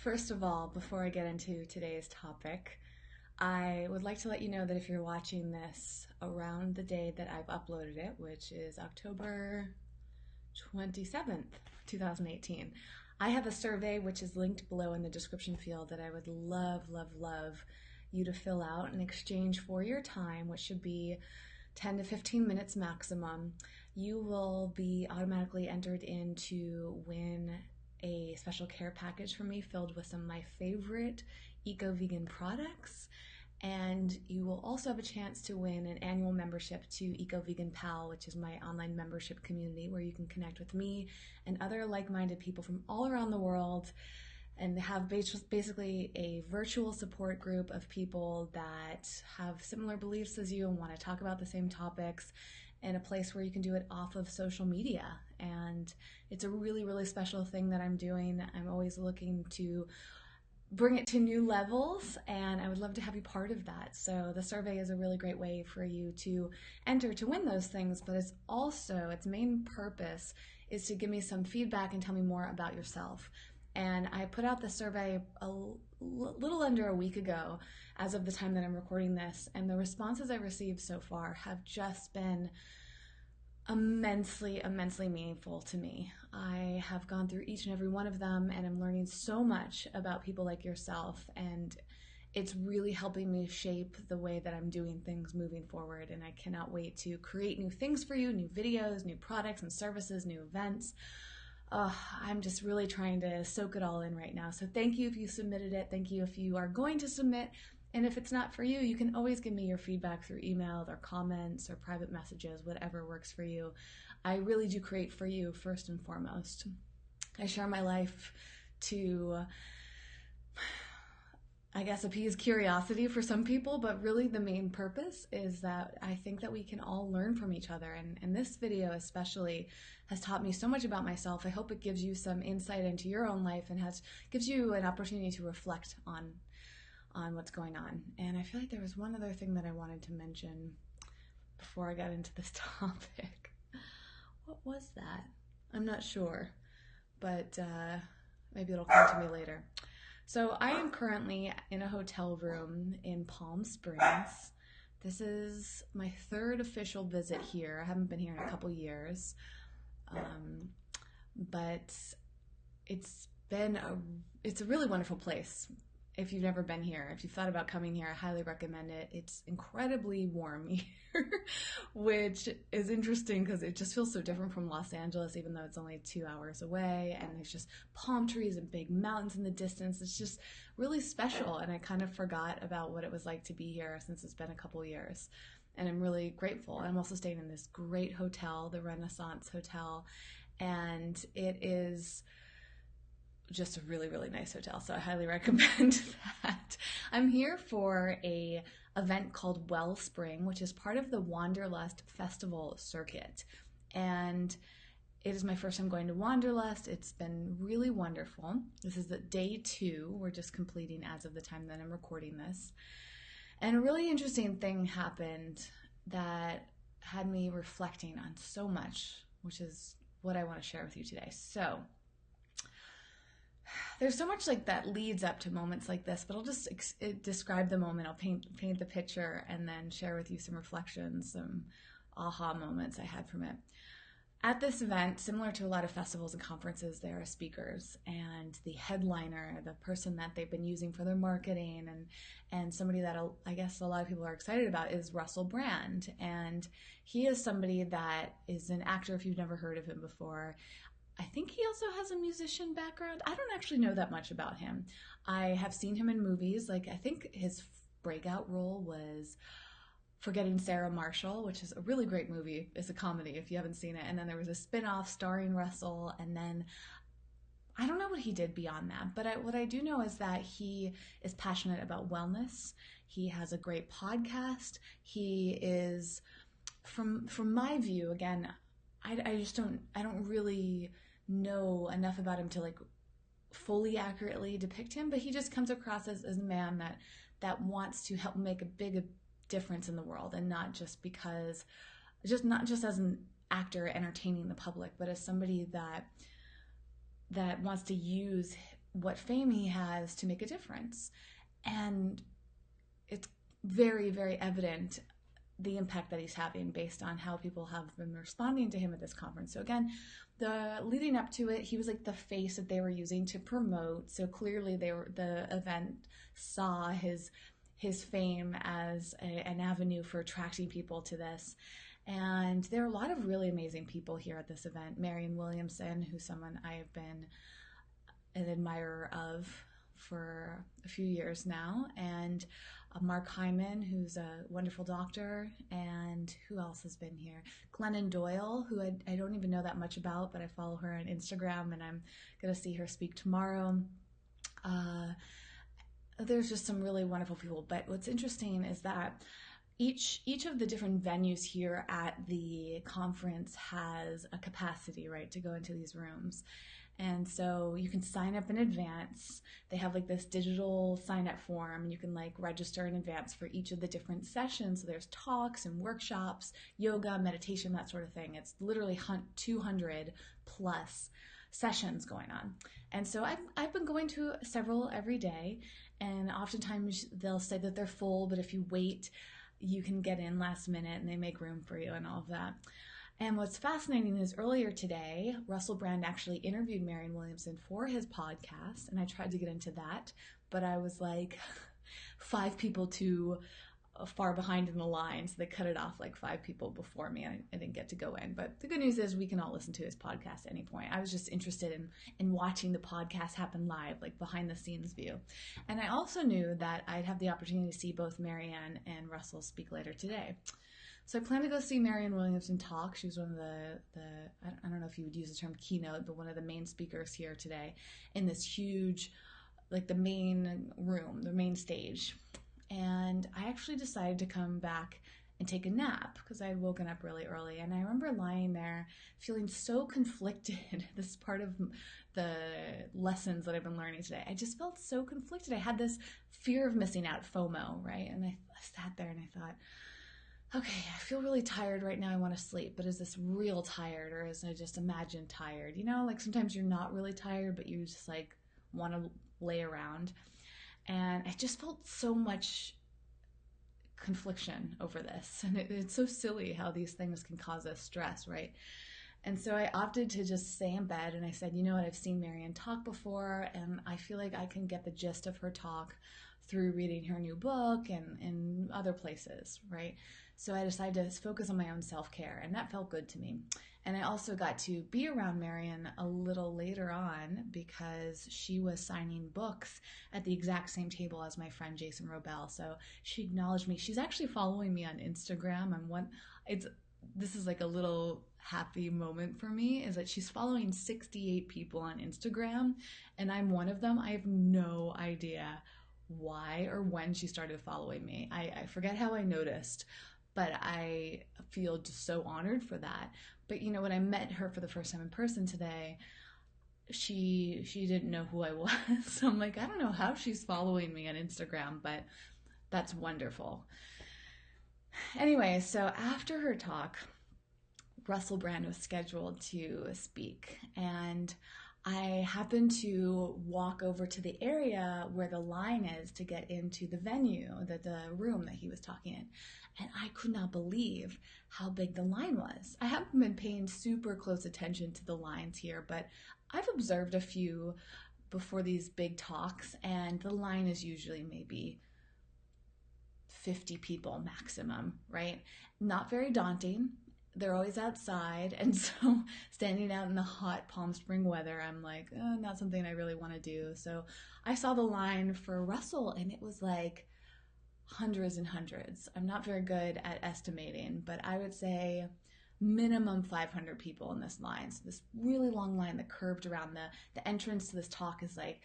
First of all, before I get into today's topic, I would like to let you know that if you're watching this around the day that I've uploaded it, which is October 27th, 2018, I have a survey which is linked below in the description field that I would love, love, love you to fill out in exchange for your time, which should be 10 to 15 minutes maximum. You will be automatically entered in to win a special care package from me filled with some of my favorite eco-vegan products. And you will also have a chance to win an annual membership to Eco Vegan Pal, which is my online membership community where you can connect with me and other like-minded people from all around the world and have basically a virtual support group of people that have similar beliefs as you and want to talk about the same topics, and a place where you can do it off of social media. And it's a really, really special thing that I'm doing. I'm always looking to bring it to new levels, and I would love to have you part of that. So the survey is a really great way for you to enter to win those things, but it's also, its main purpose is to give me some feedback and tell me more about yourself. And I put out the survey a little under a week ago as of the time that I'm recording this, and the responses I've received so far have just been immensely, immensely meaningful to me. I have gone through each and every one of them, and I'm learning so much about people like yourself, and it's really helping me shape the way that I'm doing things moving forward. And I cannot wait to create new things for you, new videos, new products and services, new events. I'm just really trying to soak it all in right now. So thank you if you submitted it. Thank you if you are going to submit. And if it's not for you, you can always give me your feedback through email or comments or private messages, whatever works for you. I really do create for you first and foremost. I share my life to, I guess, appease curiosity for some people, but really the main purpose is that I think that we can all learn from each other. And this video especially has taught me so much about myself. I hope it gives you some insight into your own life and gives you an opportunity to reflect on what's going on. And I feel like there was one other thing that I wanted to mention before I got into this topic. What was that? I'm not sure, but maybe it'll come to me later. So I am currently in a hotel room in Palm Springs. This is my third official visit here. I haven't been here in a couple years, but it's a really wonderful place. If you've never been here, if you've thought about coming here, I highly recommend it. It's incredibly warm here, which is interesting because it just feels so different from Los Angeles, even though it's only 2 hours away, and there's just palm trees and big mountains in the distance. It's just really special, and I kind of forgot about what it was like to be here since it's been a couple years, and I'm really grateful. I'm also staying in this great hotel, the Renaissance Hotel, and it is just a really, really nice hotel, so I highly recommend that. I'm here for a event called Wellspring, which is part of the Wanderlust Festival circuit, and it is my first time going to Wanderlust. It's been really wonderful. This is the day 2 we're just completing as of the time that I'm recording this, and a really interesting thing happened that had me reflecting on so much, which is what I want to share with you today. So there's so much like that leads up to moments like this, but I'll just describe the moment. I'll paint the picture and then share with you some reflections, some aha moments I had from it. At this event, similar to a lot of festivals and conferences, there are speakers, and the headliner, the person that they've been using for their marketing, and somebody that I guess a lot of people are excited about is Russell Brand. And he is somebody that is an actor if you've never heard of him before. I think he also has a musician background. I don't actually know that much about him. I have seen him in movies. Like, I think his breakout role was Forgetting Sarah Marshall, which is a really great movie. It's a comedy if you haven't seen it. And then there was a spin-off starring Russell. And then I don't know what he did beyond that. But what I do know is that he is passionate about wellness. He has a great podcast. He is, from my view, again, I don't really know enough about him to like fully accurately depict him, but he just comes across as a man that wants to help make a big difference in the world, and not just as an actor entertaining the public, but as somebody that wants to use what fame he has to make a difference. And it's very, very evident the impact that he's having based on how people have been responding to him at this conference. So again, the leading up to it, he was like the face that they were using to promote. So clearly the event saw his fame as an avenue for attracting people to this. And there are a lot of really amazing people here at this event. Marianne Williamson, who's someone I have been an admirer of for a few years now, and Mark Hyman, who's a wonderful doctor, and who else has been here? Glennon Doyle, who I don't even know that much about, but I follow her on Instagram, and I'm going to see her speak tomorrow. There's just some really wonderful people, but what's interesting is that each of the different venues here at the conference has a capacity, right, to go into these rooms. And so you can sign up in advance. They have like this digital sign up form, and you can like register in advance for each of the different sessions. So there's talks and workshops, yoga, meditation, that sort of thing. It's literally 200 plus sessions going on. And so I've been going to several every day, and oftentimes they'll say that they're full, but if you wait, you can get in last minute and they make room for you and all of that. And what's fascinating is earlier today, Russell Brand actually interviewed Marianne Williamson for his podcast, and I tried to get into that, but I was like 5 people too far behind in the line, so they cut it off like 5 people before me. I didn't get to go in, but the good news is we can all listen to his podcast at any point. I was just interested in watching the podcast happen live, like behind the scenes view. And I also knew that I'd have the opportunity to see both Marianne and Russell speak later today. So I plan to go see Marianne Williamson talk. She was one of the I don't know if you would use the term keynote, but one of the main speakers here today in this huge, like the main room, the main stage. And I actually decided to come back and take a nap because I had woken up really early. And I remember lying there feeling so conflicted. This is part of the lessons that I've been learning today. I just felt so conflicted. I had this fear of missing out, FOMO, right? And I sat there and I thought, okay, I feel really tired right now. I want to sleep, but is this real tired or is I just imagined tired? You know, like sometimes you're not really tired, but you just like want to lay around. And I just felt so much confliction over this. And it's so silly how these things can cause us stress, right? And so I opted to just stay in bed, and I said, you know what, I've seen Marianne talk before, and I feel like I can get the gist of her talk through reading her new book and other places, right? So I decided to focus on my own self-care, and that felt good to me. And I also got to be around Marianne a little later on because she was signing books at the exact same table as my friend Jason Robel. So she acknowledged me. She's actually following me on Instagram. This is like a little happy moment for me, is that she's following 68 people on Instagram, and I'm one of them. I have no idea why or when she started following me. I forget how I noticed, but I feel just so honored for that. But you know, when I met her for the first time in person today, she didn't know who I was. So I'm like, I don't know how she's following me on Instagram, but that's wonderful. Anyway, so after her talk, Russell Brand was scheduled to speak, and I happened to walk over to the area where the line is to get into the venue, the room that he was talking in. And I could not believe how big the line was. I haven't been paying super close attention to the lines here, but I've observed a few before these big talks, and the line is usually maybe 50 people maximum, right? Not very daunting. They're always outside, and so standing out in the hot Palm Spring weather, I'm like, not something I really want to do. So I saw the line for Russell, and it was like hundreds and hundreds. I'm not very good at estimating, but I would say minimum 500 people in this line. So this really long line that curved around the entrance to this talk is like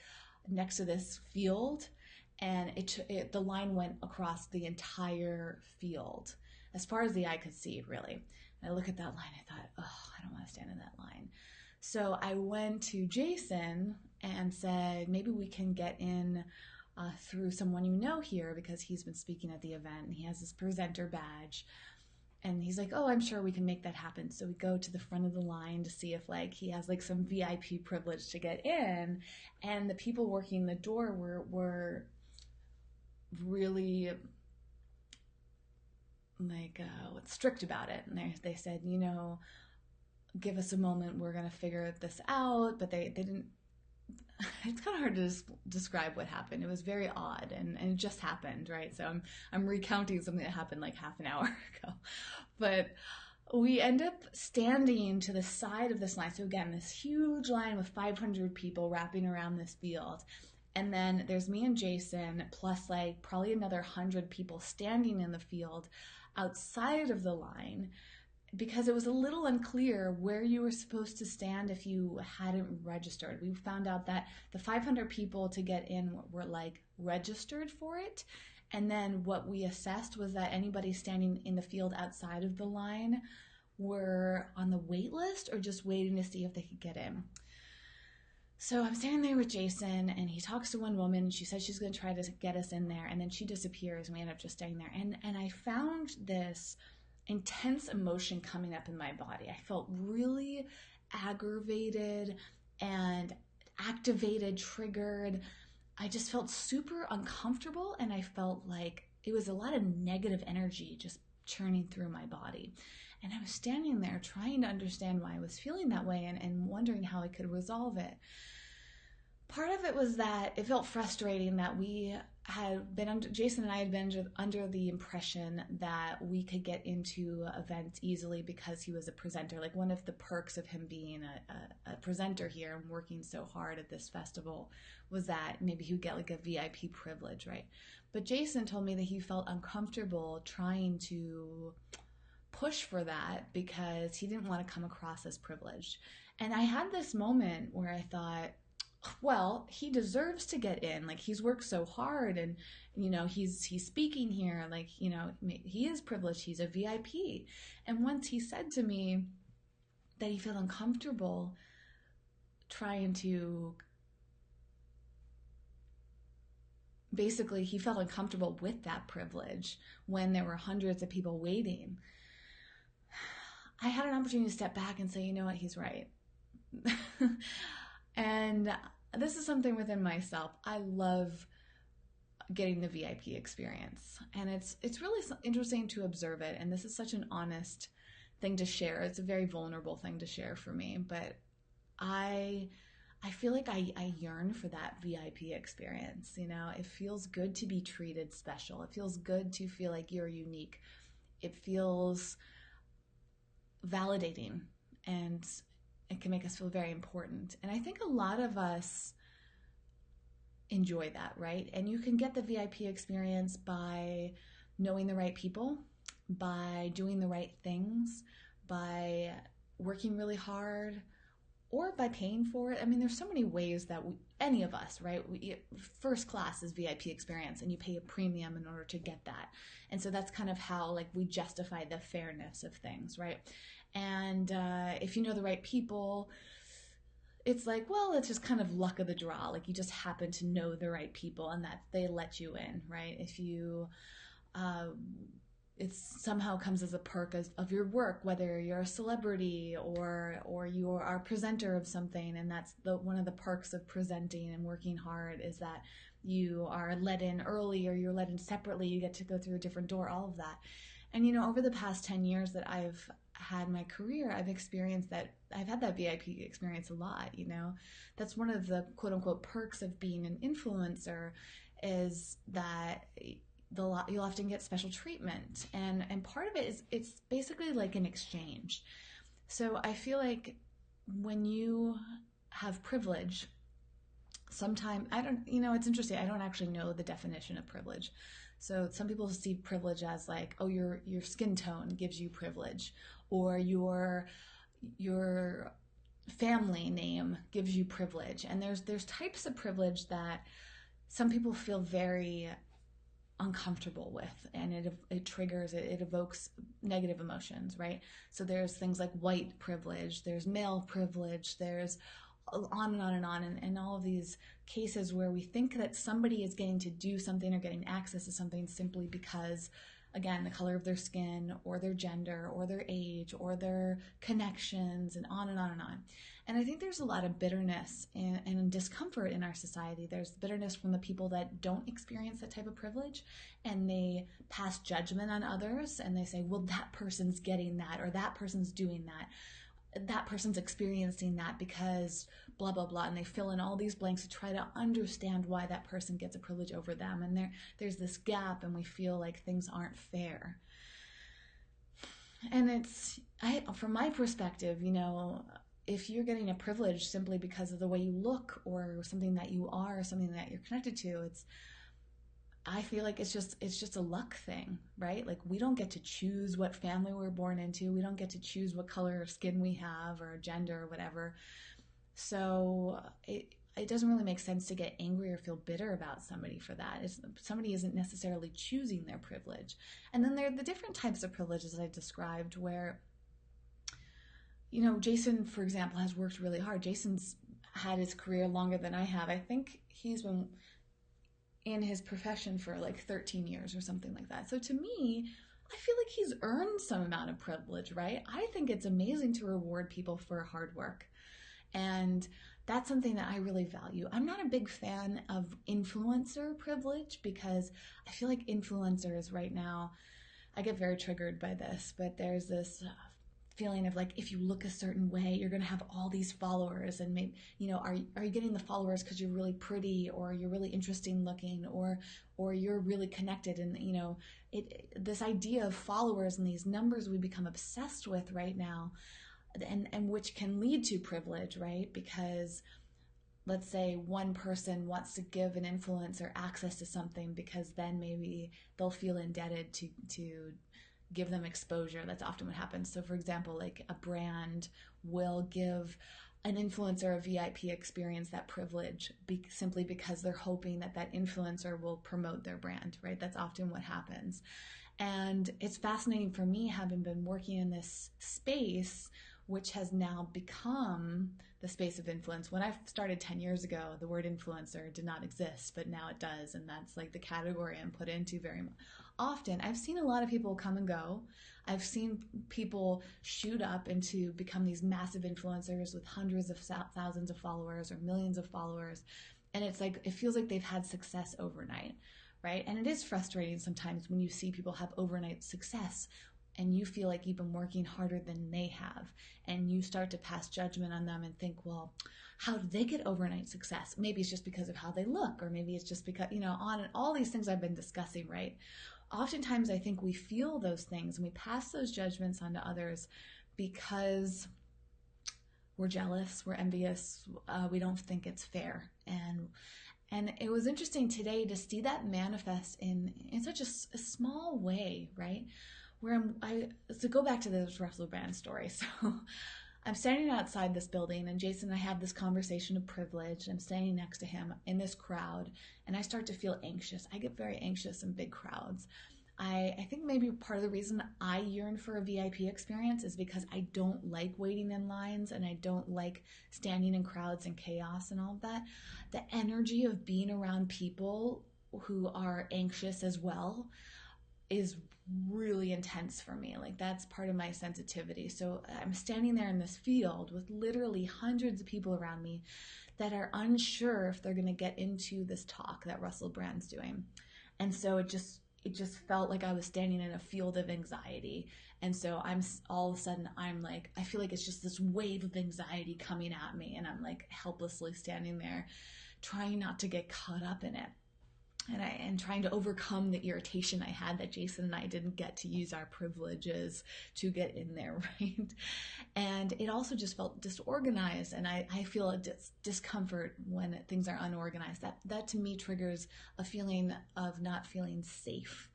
next to this field, and the line went across the entire field as far as the eye could see, really. And I look at that line, I thought, oh, I don't want to stand in that line. So I went to Jason and said, maybe we can get in through someone you know here, because he's been speaking at the event and he has this presenter badge. And he's like, oh, I'm sure we can make that happen. So we go to the front of the line to see if like he has like some VIP privilege to get in. And the people working the door were really like strict about it. And they said, you know, give us a moment, we're going to figure this out. But they didn't. It's kind of hard to describe what happened. It was very odd, and it just happened, right? So I'm recounting something that happened like half an hour ago. But we end up standing to the side of this line. So again, this huge line with 500 people wrapping around this field. And then there's me and Jason, plus like probably another 100 people standing in the field outside of the line, because it was a little unclear where you were supposed to stand if you hadn't registered. We found out that the 500 people to get in were like registered for it. And then what we assessed was that anybody standing in the field outside of the line were on the wait list or just waiting to see if they could get in. So I'm standing there with Jason, and he talks to one woman, and she says she's going to try to get us in there, and then she disappears, and we end up just staying there. And I found this intense emotion coming up in my body. I felt really aggravated and activated, triggered. I just felt super uncomfortable, and I felt like it was a lot of negative energy just churning through my body. And I was standing there trying to understand why I was feeling that way, and wondering how I could resolve it. Part of it was that it felt frustrating that we had been Jason and I had been under the impression that we could get into events easily because he was a presenter. Like, one of the perks of him being a presenter here and working so hard at this festival was that maybe he would get like a VIP privilege, right? But Jason told me that he felt uncomfortable trying to push for that because he didn't want to come across as privileged. And I had this moment where I thought, well, he deserves to get in. Like, he's worked so hard, and you know, he's speaking here, like, you know, he is privileged, he's a VIP. And once he said to me that he felt uncomfortable trying to, basically he felt uncomfortable with that privilege when there were hundreds of people waiting, I had an opportunity to step back and say, you know what, he's right. And this is something within myself. I love getting the VIP experience, and it's really interesting to observe it. And this is such an honest thing to share. It's a very vulnerable thing to share for me, but I feel like I yearn for that VIP experience. You know, it feels good to be treated special. It feels good to feel like you're unique. It feels validating, and it can make us feel very important. And I think a lot of us enjoy that, right? And you can get the VIP experience by knowing the right people, by doing the right things, by working really hard, or by paying for it. I mean, there's so many ways that any of us, right? First class is VIP experience, and you pay a premium in order to get that. And so that's kind of how like we justify the fairness of things, right? And if you know the right people, it's like, well, it's just kind of luck of the draw. Like, you just happen to know the right people, and that they let you in, right? If you, it somehow comes as a perk of your work, whether you're a celebrity or you are a presenter of something. And that's one of the perks of presenting and working hard, is that you are let in early, or you're let in separately. You get to go through a different door, all of that. And, you know, over the past 10 years that I've had my career, I've experienced that. I've had that VIP experience a lot, you know. That's one of the quote unquote perks of being an influencer, is that you'll often get special treatment. And part of it is, it's basically like an exchange. So I feel like when you have privilege, sometimes, it's interesting. I don't actually know the definition of privilege. So some people see privilege as like, oh, your skin tone gives you privilege, or your family name gives you privilege. And there's types of privilege that some people feel very uncomfortable with, and it triggers, it evokes negative emotions, right? So there's things like white privilege, there's male privilege, there's on and on and on, and all of these cases where we think that somebody is getting to do something or getting access to something simply because again, the color of their skin or their gender or their age or their connections, and on and on and on. And I think there's a lot of bitterness and discomfort in our society. There's bitterness from the people that don't experience that type of privilege, and they pass judgment on others, and they say, well, that person's getting that, or that person's doing that person's experiencing that because blah, blah, blah. And they fill in all these blanks to try to understand why that person gets a privilege over them. And there's this gap, and we feel like things aren't fair. And from my perspective, if you're getting a privilege simply because of the way you look or something that you are, or something that you're connected to, I feel like it's just a luck thing, right? Like, we don't get to choose what family we're born into. We don't get to choose what color of skin we have or gender or whatever. So it doesn't really make sense to get angry or feel bitter about somebody for that. Somebody isn't necessarily choosing their privilege. And then there are the different types of privileges I described where, Jason, for example, has worked really hard. Jason's had his career longer than I have. I think he's been in his profession for like 13 years or something like that. So to me, I feel like he's earned some amount of privilege, right? I think it's amazing to reward people for hard work. And that's something that I really value. I'm not a big fan of influencer privilege because I feel like influencers right now, I get very triggered by this, but there's this feeling of like, if you look a certain way, you're going to have all these followers, and maybe, are you getting the followers because you're really pretty, or you're really interesting looking, or you're really connected? And this idea of followers and these numbers we become obsessed with right now, and which can lead to privilege, right? Because let's say one person wants to give an influencer access to something because then maybe they'll feel indebted to give them exposure. That's often what happens. So for example, like a brand will give an influencer a VIP experience, that privilege, simply because they're hoping that influencer will promote their brand, right? That's often what happens. And it's fascinating for me, having been working in this space, which has now become the space of influence. When I started 10 years ago, the word influencer did not exist, but now it does. And that's like the category I'm put into very often. I've seen a lot of people come and go. I've seen people shoot up into become these massive influencers with hundreds of thousands of followers or millions of followers. And it's like, it feels like they've had success overnight, right? And it is frustrating sometimes when you see people have overnight success and you feel like you've been working harder than they have, and you start to pass judgment on them and think, well, how did they get overnight success? Maybe it's just because of how they look, or maybe it's just because, on and all these things I've been discussing, right? Oftentimes I think we feel those things and we pass those judgments onto others because we're jealous, we're envious, we don't think it's fair. And it was interesting today to see that manifest in such a small way, right? To go back to this Russell Brand story. So I'm standing outside this building, and Jason and I have this conversation of privilege. I'm standing next to him in this crowd, and I start to feel anxious. I get very anxious in big crowds. I think maybe part of the reason I yearn for a VIP experience is because I don't like waiting in lines, and I don't like standing in crowds and chaos and all of that. The energy of being around people who are anxious as well is really intense for me. Like, that's part of my sensitivity. So I'm standing there in this field with literally hundreds of people around me that are unsure if they're going to get into this talk that Russell Brand's doing. And so it just felt like I was standing in a field of anxiety. And so all of a sudden I'm like, I feel like it's just this wave of anxiety coming at me, and I'm like helplessly standing there trying not to get caught up in it. And trying to overcome the irritation I had that Jason and I didn't get to use our privileges to get in there, right? And it also just felt disorganized, and I feel a discomfort when things are unorganized. That to me triggers a feeling of not feeling safe.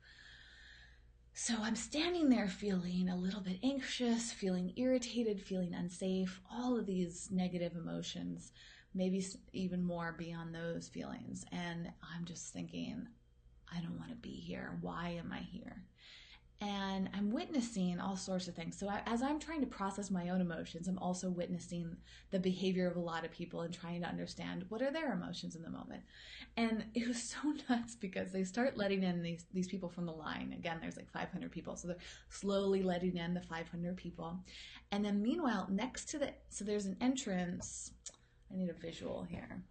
So I'm standing there feeling a little bit anxious, feeling irritated, feeling unsafe, all of these negative emotions, maybe even more beyond those feelings. And I'm just thinking, I don't want to be here. Why am I here? and I'm witnessing all sorts of things. So as I'm trying to process my own emotions, I'm also witnessing the behavior of a lot of people and trying to understand what are their emotions in the moment. And it was so nuts because they start letting in these people from the line. Again, there's like 500 people, so they're slowly letting in the 500 people. And then meanwhile, next to so there's an entrance. I need a visual here.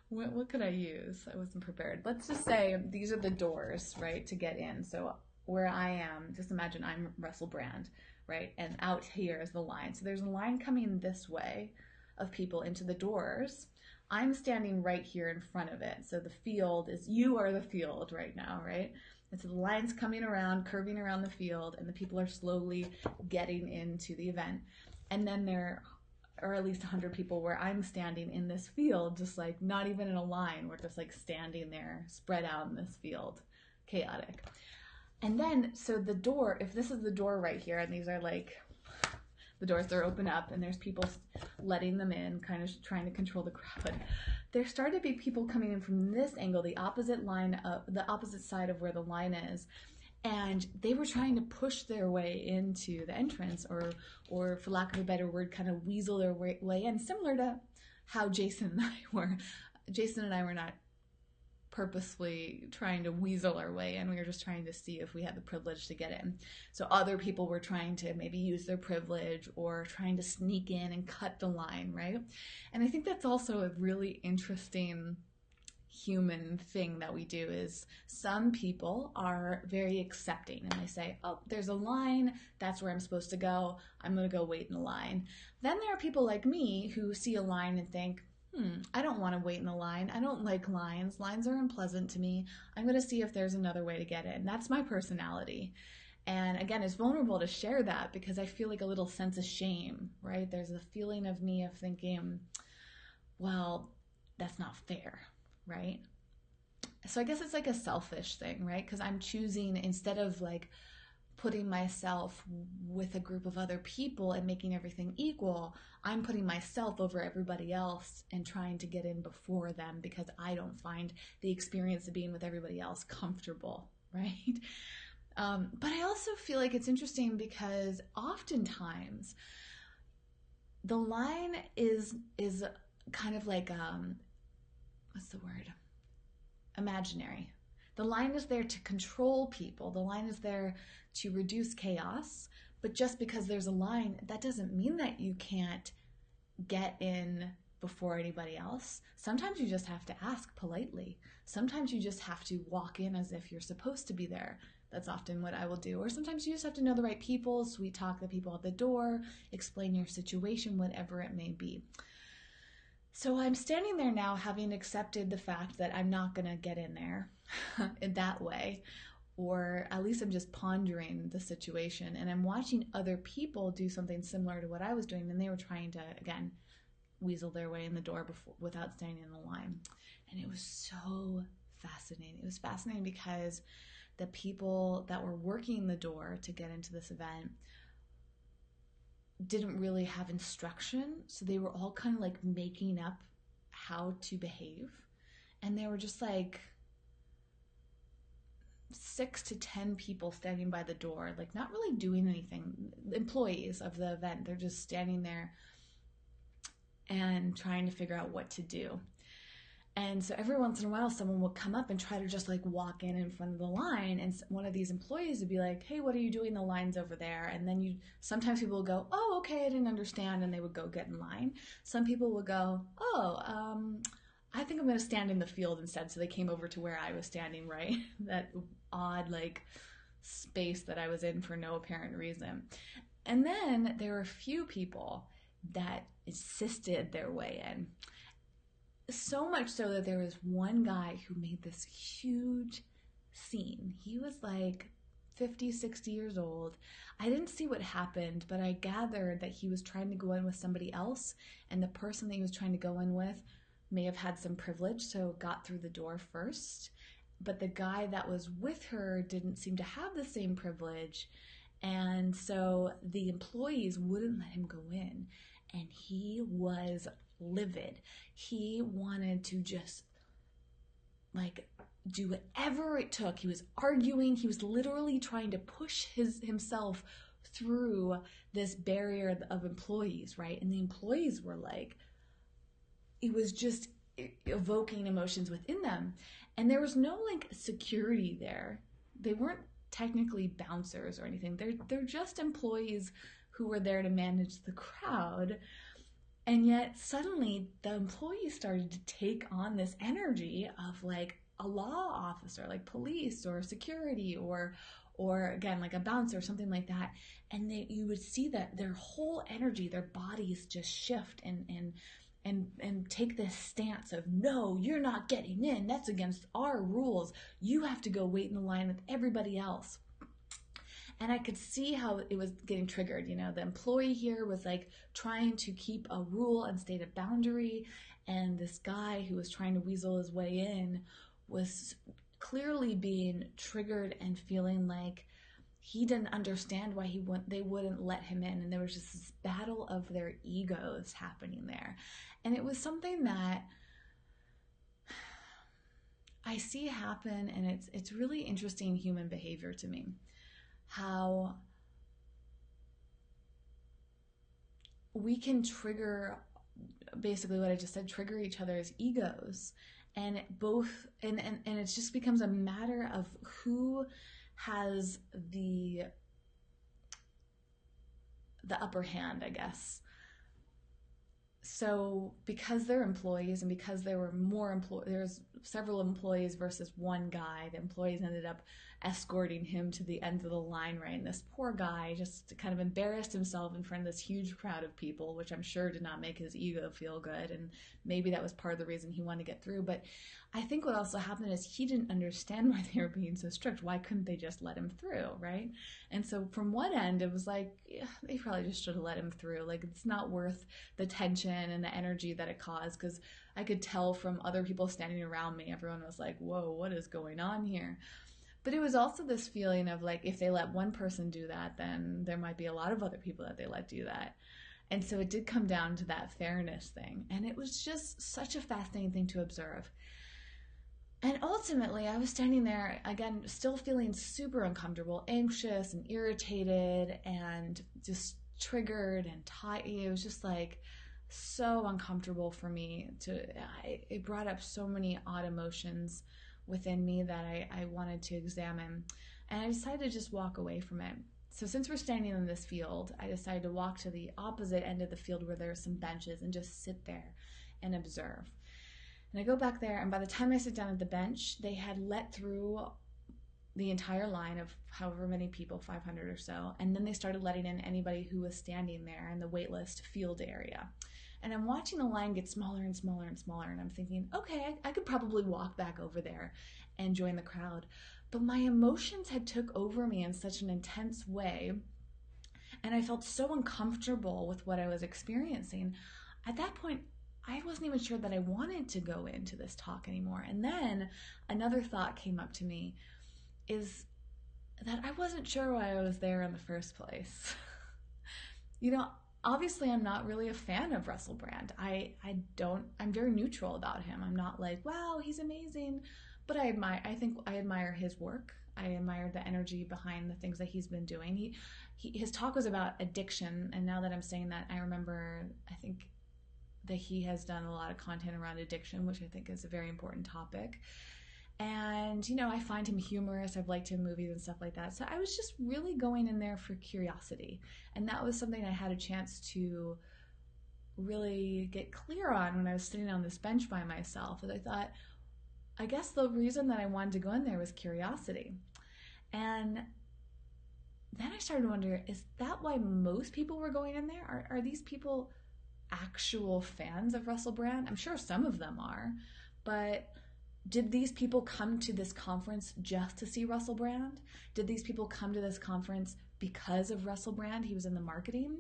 What could I use? I wasn't prepared. Let's just say these are the doors, right, to get in. So where I am, just imagine I'm Russell Brand, right? And out here is the line. So there's a line coming this way of people into the doors. I'm standing right here in front of it. So the field is, you are the field right now, right? And so the line's coming around, curving around the field, and the people are slowly getting into the event. And then there or at least 100 people where I'm standing in this field, just like not even in a line. We're just like standing there, spread out in this field, chaotic. And then, so the door, if this is the door right here, and these are like the doors, they're open up, and there's people letting them in, kind of trying to control the crowd. There started to be people coming in from this angle, the opposite side of where the line is, and they were trying to push their way into the entrance, or for lack of a better word, kind of weasel their way in, similar to how Jason and I were. Jason and I were not purposefully trying to weasel our way in. We were just trying to see if we had the privilege to get in. So other people were trying to maybe use their privilege or trying to sneak in and cut the line, right? And I think that's also a really interesting human thing that we do. Is some people are very accepting and they say, oh, there's a line, that's where I'm supposed to go, I'm gonna go wait in the line. Then there are people like me who see a line and think, I don't want to wait in the line, I don't like lines are unpleasant to me, I'm gonna see if there's another way to get in. That's my personality. And again, it's vulnerable to share that because I feel like a little sense of shame, right? There's a feeling of me of thinking, well, that's not fair, right? So I guess it's like a selfish thing, right? Because I'm choosing, instead of like putting myself with a group of other people and making everything equal, I'm putting myself over everybody else and trying to get in before them because I don't find the experience of being with everybody else comfortable, right? But I also feel like it's interesting because oftentimes the line is kind of like what's the word? Imaginary. The line is there to control people. The line is there to reduce chaos. But just because there's a line, that doesn't mean that you can't get in before anybody else. Sometimes you just have to ask politely. Sometimes you just have to walk in as if you're supposed to be there. That's often what I will do. Or sometimes you just have to know the right people, sweet talk the people at the door, explain your situation, whatever it may be. So I'm standing there now having accepted the fact that I'm not going to get in there in that way, or at least I'm just pondering the situation, and I'm watching other people do something similar to what I was doing, and they were trying to, again, weasel their way in the door without standing in the line. And it was so fascinating. It was fascinating because the people that were working the door to get into this event didn't really have instruction, so they were all kind of like making up how to behave, and they were just like 6 to 10 people standing by the door, like not really doing anything. Employees of the event, they're just standing there and trying to figure out what to do. And so every once in a while, someone would come up and try to just like walk in front of the line. And one of these employees would be like, hey, what are you doing? The line's over there. And then sometimes people would go, oh, okay, I didn't understand. And they would go get in line. Some people would go, I think I'm going to stand in the field instead. So they came over to where I was standing, right? That odd like space that I was in for no apparent reason. And then there were a few people that insisted their way in. So much so that there was one guy who made this huge scene. He was like 50, 60 years old. I didn't see what happened, but I gathered that he was trying to go in with somebody else, and the person that he was trying to go in with may have had some privilege, so got through the door first. But the guy that was with her didn't seem to have the same privilege, and so the employees wouldn't let him go in, and he was livid. He wanted to just like do whatever it took. He was arguing. He was literally trying to push himself through this barrier of employees, right? And the employees were like, it was just evoking emotions within them. And there was no like security there. They weren't technically bouncers or anything. They're just employees who were there to manage the crowd. And yet suddenly the employees started to take on this energy of like a law officer, like police or security, or again like a bouncer or something like that. And you would see that their whole energy, their bodies just shift and take this stance of, no, you're not getting in. That's against our rules. You have to go wait in the line with everybody else. And I could see how it was getting triggered. You know, the employee here was like trying to keep a rule and state a boundary. And this guy who was trying to weasel his way in was clearly being triggered and feeling like he didn't understand why they wouldn't let him in. And there was just this battle of their egos happening there. And it was something that I see happen, and it's really interesting human behavior to me. How we can trigger, basically what I just said, trigger each other's egos, and it just becomes a matter of who has the upper hand, I guess. So because they're employees, and because there were there's several employees versus one guy, the employees ended up escorting him to the end of the line, right? And this poor guy just kind of embarrassed himself in front of this huge crowd of people, which I'm sure did not make his ego feel good. And maybe that was part of the reason he wanted to get through. But I think what also happened is he didn't understand why they were being so strict. Why couldn't they just let him through, right? And so from one end, it was like, yeah, they probably just should have let him through. Like, it's not worth the tension and the energy that it caused, because I could tell from other people standing around me, everyone was like, whoa, what is going on here? But it was also this feeling of like, if they let one person do that, then there might be a lot of other people that they let do that. And so it did come down to that fairness thing. And it was just such a fascinating thing to observe. And ultimately, I was standing there, again, still feeling super uncomfortable, anxious and irritated and just triggered and tired. It was just like so uncomfortable for me. It brought up so many odd emotions within me that I wanted to examine. And I decided to just walk away from it. So since we're standing in this field, I decided to walk to the opposite end of the field where there are some benches and just sit there and observe. And I go back there, and by the time I sit down at the bench, they had let through the entire line of however many people, 500 or so, and then they started letting in anybody who was standing there in the waitlist field area. And I'm watching the line get smaller and smaller and smaller, and I'm thinking, okay, I could probably walk back over there and join the crowd. But my emotions had took over me in such an intense way, and I felt so uncomfortable with what I was experiencing. At that point, I wasn't even sure that I wanted to go into this talk anymore. And then another thought came up to me, is that I wasn't sure why I was there in the first place. You know, obviously I'm not really a fan of Russell Brand. I'm very neutral about him. I'm not like, wow, he's amazing. But I admire his work. I admire the energy behind the things that he's been doing. His talk was about addiction. And now that I'm saying that, I remember, I think that he has done a lot of content around addiction, which I think is a very important topic. And, you know, I find him humorous. I've liked him movies and stuff like that. So I was just really going in there for curiosity. And that was something I had a chance to really get clear on when I was sitting on this bench by myself. And I thought, I guess the reason that I wanted to go in there was curiosity. And then I started to wonder, is that why most people were going in there? Are these people actual fans of Russell Brand? I'm sure some of them are, but did these people come to this conference just to see Russell Brand? Did these people come to this conference because of Russell Brand? He was in the marketing.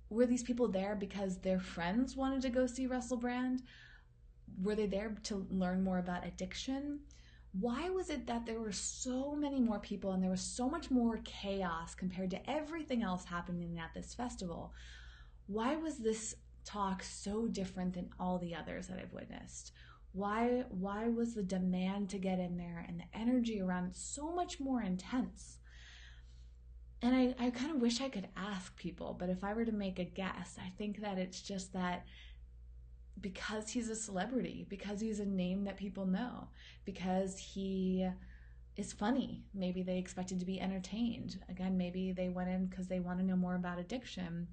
Were these people there because their friends wanted to go see Russell Brand? Were they there to learn more about addiction? Why was it that there were so many more people and there was so much more chaos compared to everything else happening at this festival? Why was this talk so different than all the others that I've witnessed? Why was the demand to get in there and the energy around it so much more intense? And I kind of wish I could ask people, but if I were to make a guess, I think that it's just that because he's a celebrity, because he's a name that people know, because he is funny, maybe they expected to be entertained. Again, maybe they went in because they want to know more about addiction.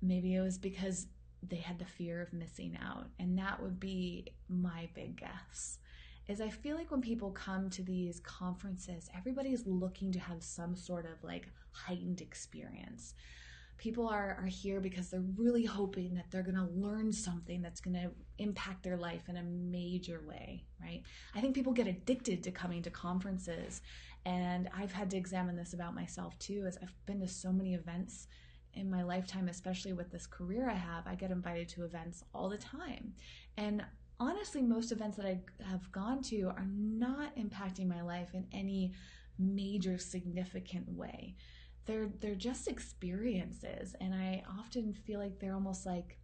Maybe it was because they had the fear of missing out. And that would be my big guess. Is I feel like when people come to these conferences, everybody's looking to have some sort of like heightened experience. People are here because they're really hoping that they're going to learn something that's going to impact their life in a major way, right? I think people get addicted to coming to conferences, and I've had to examine this about myself too, as I've been to so many events in my lifetime, especially with this career I have. I get invited to events all the time, and honestly, most events that I have gone to are not impacting my life in any major significant way. They're just experiences, and I often feel like they're almost like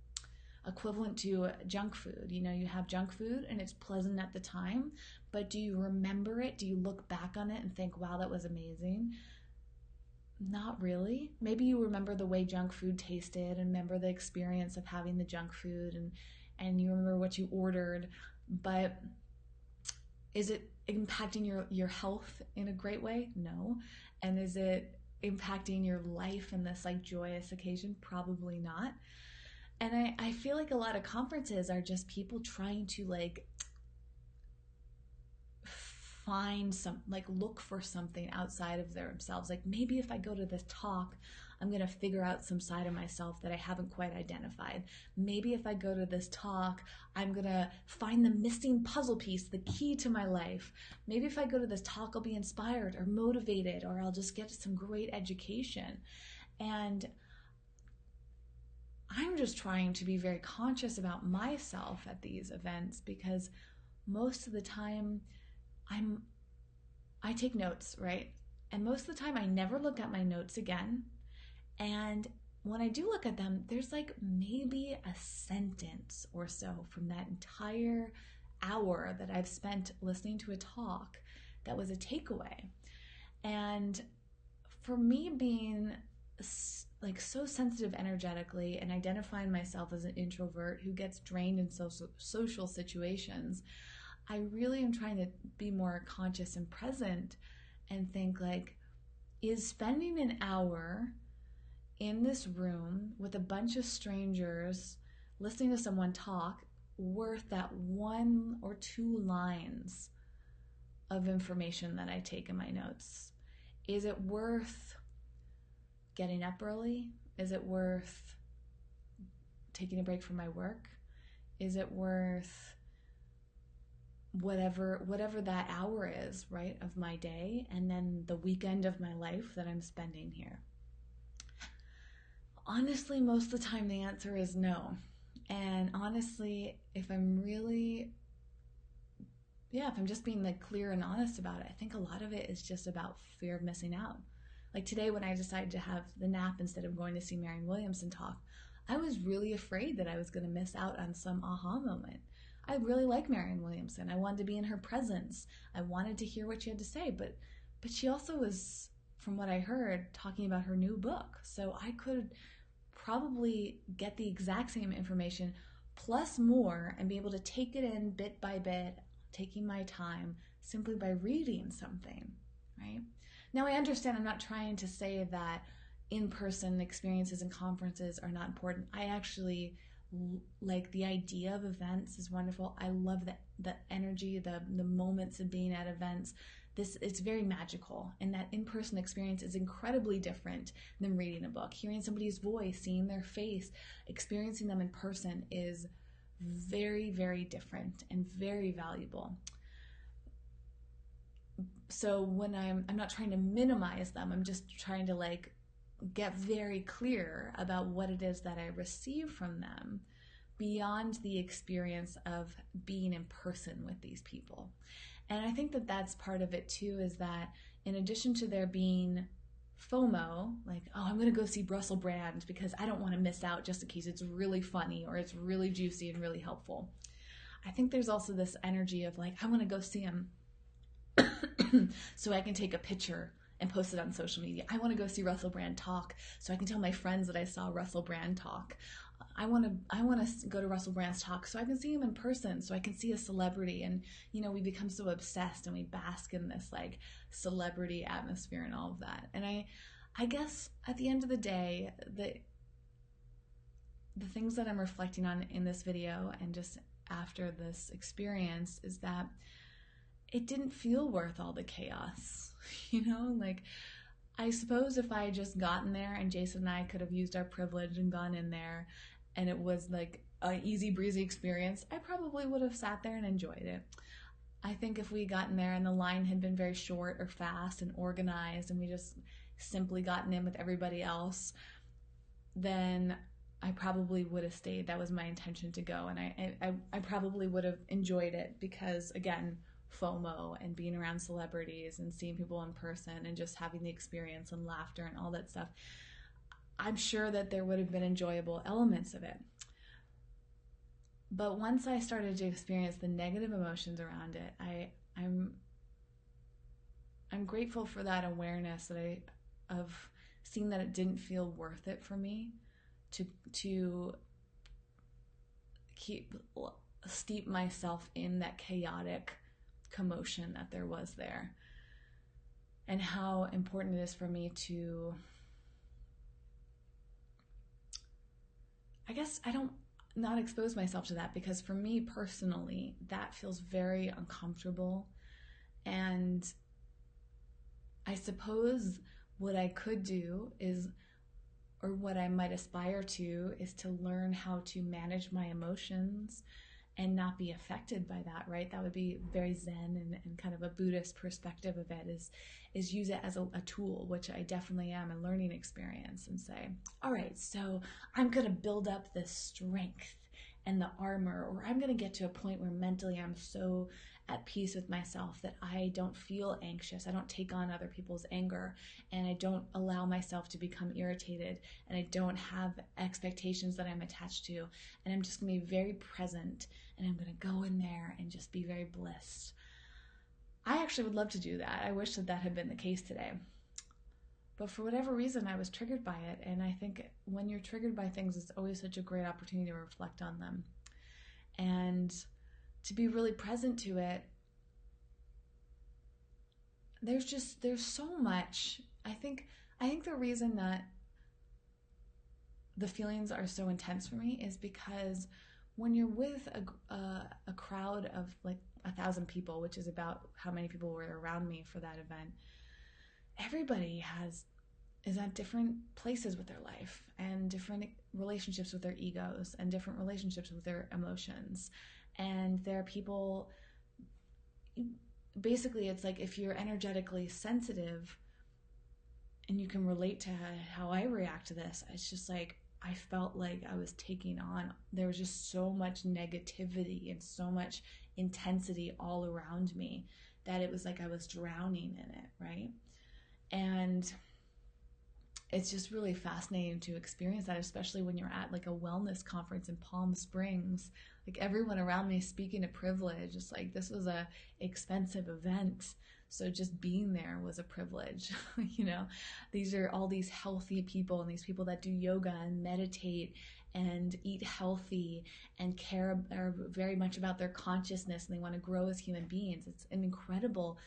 equivalent to junk food. You know, you have junk food and it's pleasant at the time, but do you remember it? Do you look back on it and think, wow, that was amazing? Not really. Maybe you remember the way junk food tasted and remember the experience of having the junk food, and you remember what you ordered, but is it impacting your health in a great way? No. And is it impacting your life in this like joyous occasion? Probably not. And I feel like a lot of conferences are just people trying to like find some, like look for something outside of themselves. Like maybe if I go to this talk, I'm going to figure out some side of myself that I haven't quite identified. Maybe if I go to this talk, I'm going to find the missing puzzle piece, the key to my life. Maybe if I go to this talk, I'll be inspired or motivated, or I'll just get some great education. And I'm just trying to be very conscious about myself at these events, because most of the time I take notes, right? And most of the time I never look at my notes again. And when I do look at them, there's like maybe a sentence or so from that entire hour that I've spent listening to a talk that was a takeaway. And for me, being like so sensitive energetically and identifying myself as an introvert who gets drained in social situations, I really am trying to be more conscious and present and think like, is spending an hour in this room with a bunch of strangers listening to someone talk worth that 1 or 2 lines of information that I take in my notes? Is it worth getting up early? Is it worth taking a break from my work? Is it worth whatever that hour is, right, of my day, and then the weekend of my life that I'm spending here? Honestly, most of the time the answer is no. And honestly, if I'm just being like clear and honest about it, I think a lot of it is just about fear of missing out. Like today when I decided to have the nap instead of going to see Marianne Williamson talk, I was really afraid that I was going to miss out on some aha moment. I really like Marianne Williamson. I wanted to be in her presence. I wanted to hear what she had to say, but she also was, from what I heard, talking about her new book. So I could probably get the exact same information plus more and be able to take it in bit by bit, taking my time simply by reading something, right? Now I understand, I'm not trying to say that in-person experiences and conferences are not important. I actually like the idea of events is wonderful. I love the energy, the moments of being at events. It's very magical, and that in-person experience is incredibly different than reading a book. Hearing somebody's voice, seeing their face, experiencing them in person is very, very different and very valuable. So when I'm not trying to minimize them, I'm just trying to like get very clear about what it is that I receive from them beyond the experience of being in person with these people. And I think that that's part of it too, is that in addition to there being FOMO, like, oh, I'm going to go see Russell Brand because I don't want to miss out just in case it's really funny or it's really juicy and really helpful, I think there's also this energy of like, I want to go see him so I can take a picture and post it on social media. I want to go see Russell Brand talk so I can tell my friends that I saw Russell Brand talk. I want to go to Russell Brand's talk so I can see him in person, so I can see a celebrity. And we become so obsessed and we bask in this like celebrity atmosphere and all of that. And I guess at the end of the day, the things that I'm reflecting on in this video and just after this experience is that it didn't feel worth all the chaos. Like, I suppose if I had just gotten there and Jason and I could have used our privilege and gone in there and it was like an easy breezy experience, I probably would have sat there and enjoyed it. I think if we had gotten there and the line had been very short or fast and organized and we just simply gotten in with everybody else, then I probably would have stayed. That was my intention to go, and I probably would have enjoyed it because, again, FOMO and being around celebrities and seeing people in person and just having the experience and laughter and all that stuff. I'm sure that there would have been enjoyable elements of it. But once I started to experience the negative emotions around it, I'm grateful for that awareness of seeing that it didn't feel worth it for me to steep myself in that chaotic commotion that there was there, and how important it is for me to, I guess I don't not expose myself to that, because for me personally that feels very uncomfortable. And I suppose what I could do is, or what I might aspire to, is to learn how to manage my emotions and not be affected by that, right? That would be very Zen and kind of a Buddhist perspective of it, is use it as a tool, which I definitely am, a learning experience, and say, all right, so I'm going to build up this strength and the armor, or I'm going to get to a point where mentally I'm so at peace with myself that I don't feel anxious, I don't take on other people's anger, and I don't allow myself to become irritated, and I don't have expectations that I'm attached to, and I'm just going to be very present, and I'm going to go in there and just be very blissed. I actually would love to do that. I wish that had been the case today. But for whatever reason, I was triggered by it, and I think when you're triggered by things, it's always such a great opportunity to reflect on them and to be really present to it. There's so much. I think the reason that the feelings are so intense for me is because when you're with a crowd of like 1,000 people, which is about how many people were around me for that event, everybody is at different places with their life and different relationships with their egos and different relationships with their emotions. And there are people, basically it's like if you're energetically sensitive and you can relate to how I react to this, it's just like I felt like I was taking on, there was just so much negativity and so much intensity all around me that it was like I was drowning in it, right? And it's just really fascinating to experience that, especially when you're at like a wellness conference in Palm Springs. Like everyone around me speaking of privilege, it's like this was a expensive event, so just being there was a privilege. These are all these healthy people, and these people that do yoga and meditate and eat healthy and are very much about their consciousness, and they want to grow as human beings. It's an incredible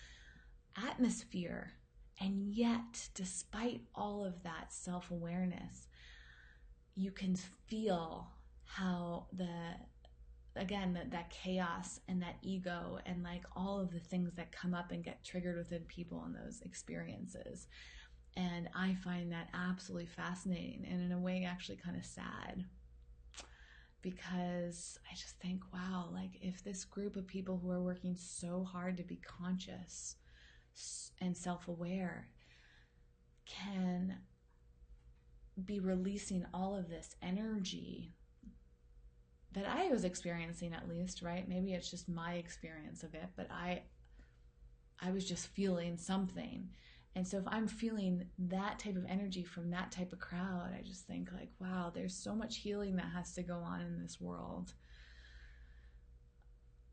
atmosphere. And yet, despite all of that self-awareness, you can feel how that chaos and that ego and like all of the things that come up and get triggered within people in those experiences. And I find that absolutely fascinating, and in a way actually kind of sad, because I just think, wow, like if this group of people who are working so hard to be conscious and self-aware can be releasing all of this energy that I was experiencing, at least, right? Maybe it's just my experience of it, but I was just feeling something. And so if I'm feeling that type of energy from that type of crowd, I just think like, wow, there's so much healing that has to go on in this world.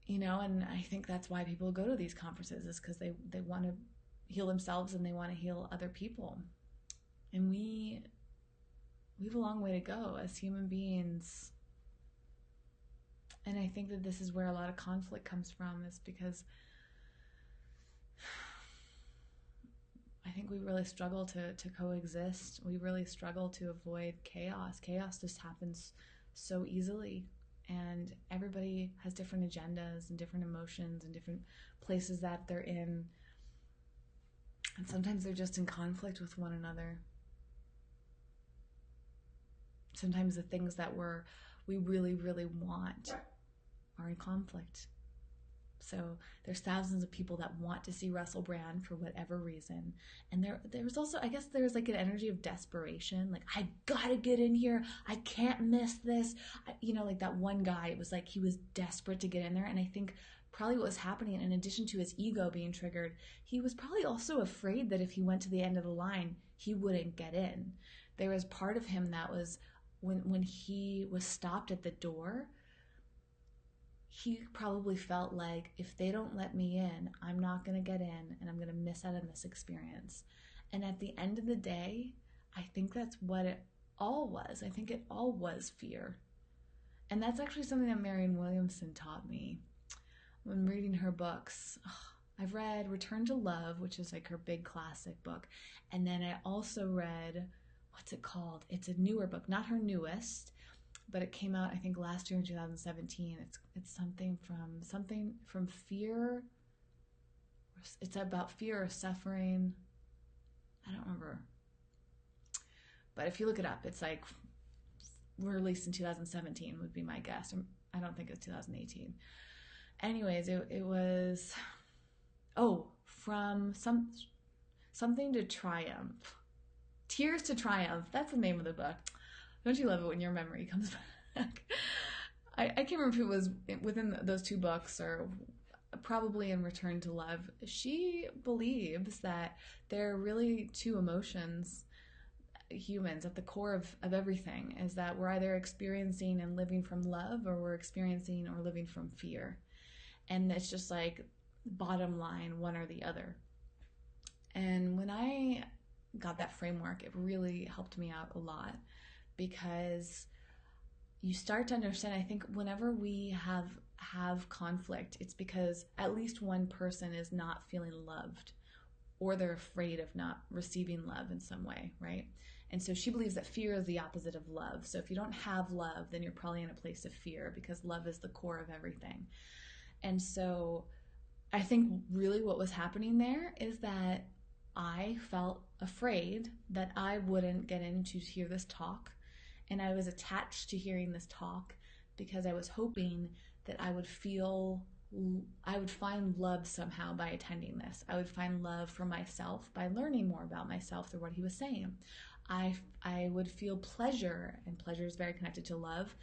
And I think that's why people go to these conferences, is because they want to heal themselves and they want to heal other people. And we have a long way to go as human beings. And I think that this is where a lot of conflict comes from, is because I think we really struggle to coexist. We really struggle to avoid chaos. Chaos just happens so easily. And everybody has different agendas and different emotions and different places that they're in. And sometimes they're just in conflict with one another. Sometimes the things that we really, really want are in conflict. So there's thousands of people that want to see Russell Brand for whatever reason. And there's also, I guess there's like an energy of desperation. Like, I gotta get in here. I can't miss this. Like that one guy, it was like he was desperate to get in there. And I think probably what was happening, in addition to his ego being triggered, he was probably also afraid that if he went to the end of the line, he wouldn't get in. There was part of him that was, when he was stopped at the door, he probably felt like, if they don't let me in, I'm not going to get in and I'm going to miss out on this experience. And at the end of the day, I think that's what it all was. I think it all was fear. And that's actually something that Marianne Williamson taught me when reading her books. I've read Return to Love, which is like her big classic book. And then I also read, what's it called? It's a newer book, not her newest, but it came out, I think, last year in 2017. It's something from fear. It's about fear or suffering. I don't remember. But if you look it up, it's like released in 2017 would be my guess. I don't think it's 2018. Anyways, it was, from something to triumph. Tears to Triumph. That's the name of the book. Don't you love it when your memory comes back? I can't remember if it was within those two books or probably in Return to Love. She believes that there are really two emotions, humans, at the core of everything, is that we're either experiencing and living from love, or we're experiencing or living from fear. And it's just like bottom line, one or the other. And when I got that framework, it really helped me out a lot, because you start to understand, I think whenever we have conflict, it's because at least one person is not feeling loved, or they're afraid of not receiving love in some way, right? And so she believes that fear is the opposite of love. So if you don't have love, then you're probably in a place of fear, because love is the core of everything. And so I think really what was happening there is that I felt afraid that I wouldn't get in to hear this talk. And I was attached to hearing this talk because I was hoping that I would find love somehow by attending this. I would find love for myself by learning more about myself through what he was saying. I would feel pleasure, and pleasure is very connected to love,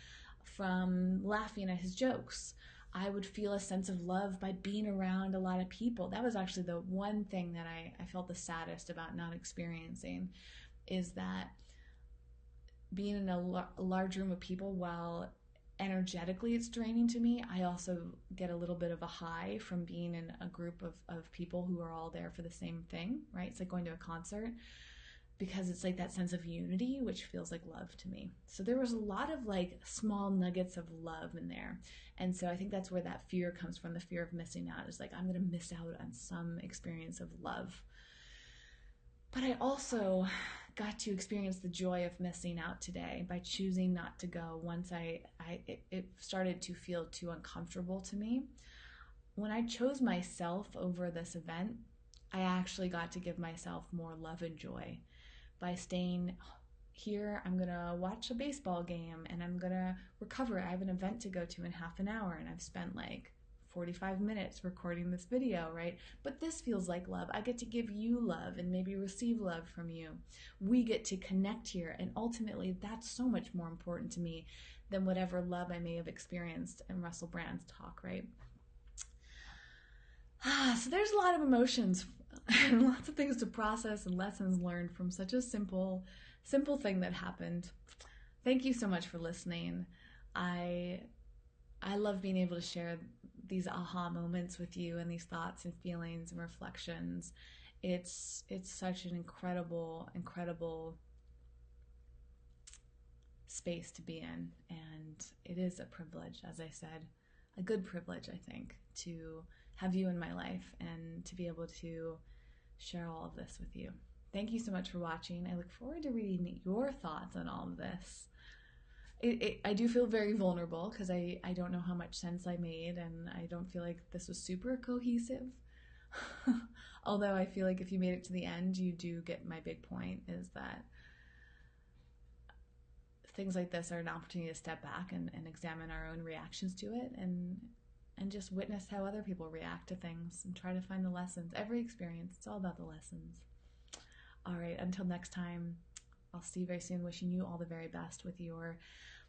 from laughing at his jokes. I would feel a sense of love by being around a lot of people. That was actually the one thing that I felt the saddest about not experiencing, is that being in a large room of people, while energetically it's draining to me, I also get a little bit of a high from being in a group of people who are all there for the same thing, right? It's like going to a concert, because it's like that sense of unity, which feels like love to me. So there was a lot of like small nuggets of love in there. And so I think that's where that fear comes from, the fear of missing out. Is like, I'm going to miss out on some experience of love. But I also got to experience the joy of missing out today by choosing not to go once it started to feel too uncomfortable to me. When I chose myself over this event, I actually got to give myself more love and joy by staying here. I'm going to watch a baseball game and I'm going to recover. I have an event to go to in half an hour, and I've spent like 45 minutes recording this video, right? But this feels like love. I get to give you love and maybe receive love from you. We get to connect here, and ultimately that's so much more important to me than whatever love I may have experienced in Russell Brand's talk, right? So there's a lot of emotions and lots of things to process and lessons learned from such a simple thing that happened. Thank you so much for listening. I love being able to share these aha moments with you and these thoughts and feelings and reflections. It's such an incredible space to be in, and it is a privilege, as I said, a good privilege, I think, to have you in my life and to be able to share all of this with you. Thank you so much for watching. I look forward to reading your thoughts on all of this. I do feel very vulnerable because I don't know how much sense I made, and I don't feel like this was super cohesive. Although I feel like if you made it to the end, you do get my big point, is that things like this are an opportunity to step back and examine our own reactions to it, and just witness how other people react to things and try to find the lessons. Every experience, it's all about the lessons. All right, until next time, I'll see you very soon. Wishing you all the very best with your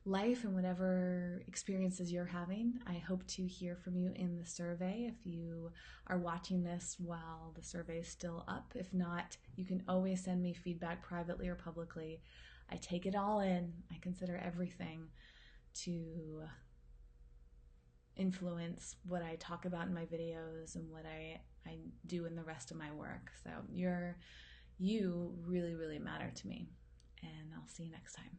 life and whatever experiences you're having. I hope to hear from you in the survey if you are watching this while the survey is still up. If not, you can always send me feedback privately or publicly. I take it all in. I consider everything to influence what I talk about in my videos and what I do in the rest of my work. So you really, really matter to me. And I'll see you next time.